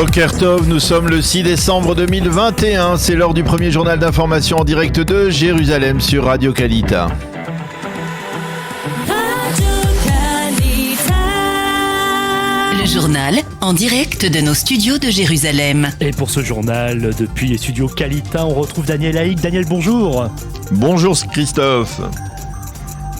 Boker Tov, nous sommes le 6 décembre 2021, c'est l'heure du premier journal d'information en direct de Jérusalem sur Radio Kalita. Le journal en direct de nos studios de Jérusalem. Et pour ce journal, depuis les studios Kalita, on retrouve Daniel Haïk. Daniel, bonjour. Bonjour Christophe.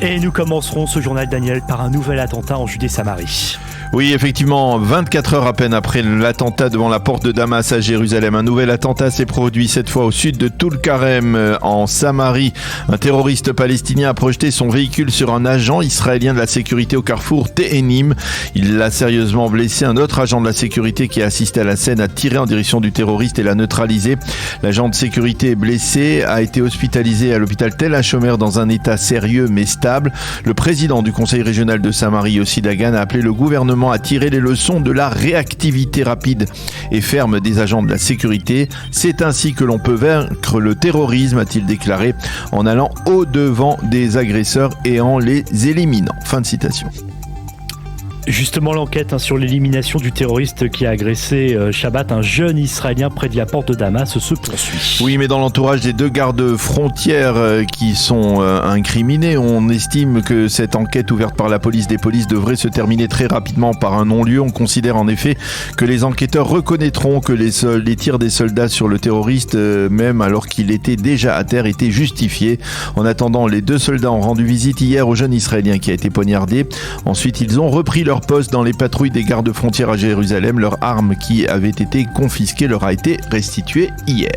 Et nous commencerons ce journal, Daniel, par un nouvel attentat en Judée-Samarie. Oui, effectivement, 24 heures à peine après l'attentat devant la porte de Damas à Jérusalem, un nouvel attentat s'est produit cette fois au sud de Toul-Karem en Samarie. Un terroriste palestinien a projeté son véhicule sur un agent israélien de la sécurité au carrefour Tehenim. Il l'a sérieusement blessé. Un autre agent de la sécurité qui a assisté à la scène a tiré en direction du terroriste et l'a neutralisé. L'agent de sécurité blessé a été hospitalisé à l'hôpital Tel HaShomer dans un état sérieux mais stable. Le président du conseil régional de Samarie, Yossi Dagan, a appelé le gouvernement à tirer les leçons de la réactivité rapide et ferme des agents de la sécurité. C'est ainsi que l'on peut vaincre le terrorisme, a-t-il déclaré, en allant au-devant des agresseurs et en les éliminant. Fin de citation. Justement, l'enquête sur l'élimination du terroriste qui a agressé Shabbat un jeune Israélien près de la porte de Damas se poursuit. Oui, mais dans l'entourage des deux gardes frontières qui sont incriminés, on estime que cette enquête ouverte par la police des polices devrait se terminer très rapidement par un non-lieu. On considère en effet que les enquêteurs reconnaîtront que les tirs des soldats sur le terroriste, même alors qu'il était déjà à terre, étaient justifiés. En attendant, les deux soldats ont rendu visite hier au jeune Israélien qui a été poignardé. Ensuite, ils ont repris leur poste dans les patrouilles des gardes-frontières à Jérusalem. Leur arme qui avait été confisquée leur a été restituée hier.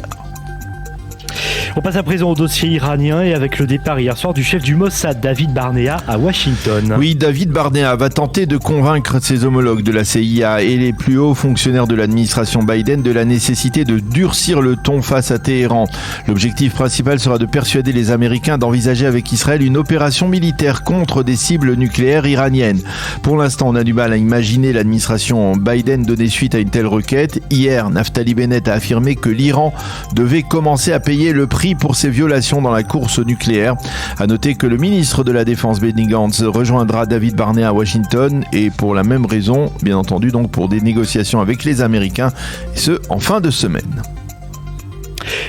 On passe à présent au dossier iranien et avec le départ hier soir du chef du Mossad, David Barnea, à Washington. Oui, David Barnea va tenter de convaincre ses homologues de la CIA et les plus hauts fonctionnaires de l'administration Biden de la nécessité de durcir le ton face à Téhéran. L'objectif principal sera de persuader les Américains d'envisager avec Israël une opération militaire contre des cibles nucléaires iraniennes. Pour l'instant, on a du mal à imaginer l'administration Biden donner suite à une telle requête. Hier, Naftali Bennett a affirmé que l'Iran devait commencer à payer le prix pour ses violations dans la course nucléaire. À noter que le ministre de la Défense Benny Gantz rejoindra David Barnea à Washington et pour la même raison, bien entendu, donc pour des négociations avec les Américains, et ce en fin de semaine.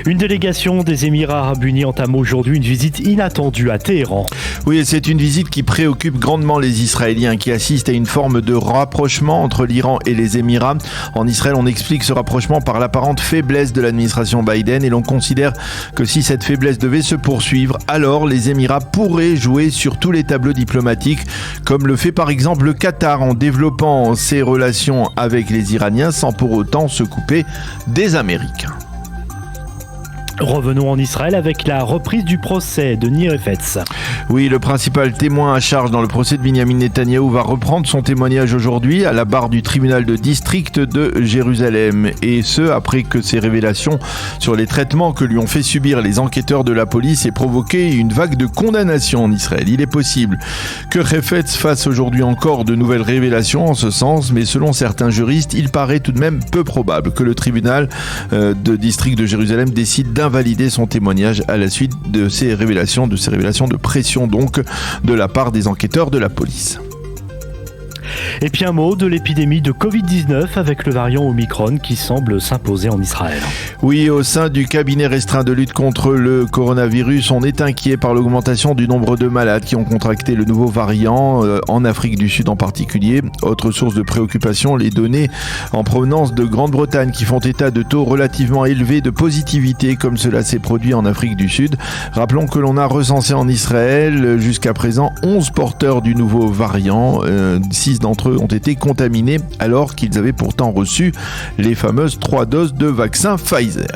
Une délégation des Émirats Arabes Unis entame aujourd'hui une visite inattendue à Téhéran. Oui, c'est une visite qui préoccupe grandement les Israéliens qui assistent à une forme de rapprochement entre l'Iran et les Émirats. En Israël, on explique ce rapprochement par l'apparente faiblesse de l'administration Biden et l'on considère que si cette faiblesse devait se poursuivre, alors les Émirats pourraient jouer sur tous les tableaux diplomatiques, comme le fait par exemple le Qatar en développant ses relations avec les Iraniens sans pour autant se couper des Américains. Revenons en Israël avec la reprise du procès de Nir Efetz. Oui, le principal témoin à charge dans le procès de Binyamin Netanyahou va reprendre son témoignage aujourd'hui à la barre du tribunal de district de Jérusalem. Et ce, après que ces révélations sur les traitements que lui ont fait subir les enquêteurs de la police aient provoqué une vague de condamnation en Israël. Il est possible que Efetz fasse aujourd'hui encore de nouvelles révélations en ce sens, mais selon certains juristes, il paraît tout de même peu probable que le tribunal de district de Jérusalem décide d'invalider son témoignage à la suite de ces révélations de pression donc de la part des enquêteurs de la police. Et puis un mot de l'épidémie de Covid-19 avec le variant Omicron qui semble s'imposer en Israël. Oui, au sein du cabinet restreint de lutte contre le coronavirus, on est inquiet par l'augmentation du nombre de malades qui ont contracté le nouveau variant, en Afrique du Sud en particulier. Autre source de préoccupation, les données en provenance de Grande-Bretagne qui font état de taux relativement élevés de positivité comme cela s'est produit en Afrique du Sud. Rappelons que l'on a recensé en Israël jusqu'à présent 11 porteurs du nouveau variant, 6 d'entre eux ont été contaminés alors qu'ils avaient pourtant reçu les fameuses 3 doses de vaccin Pfizer.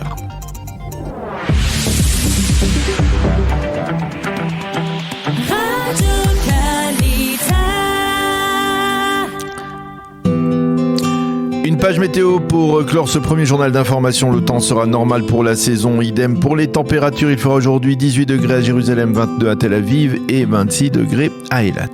Une page météo pour clore ce premier journal d'information. Le temps sera normal pour la saison. Idem pour les températures. Il fera aujourd'hui 18 degrés à Jérusalem, 22 à Tel Aviv et 26 degrés à Eilat.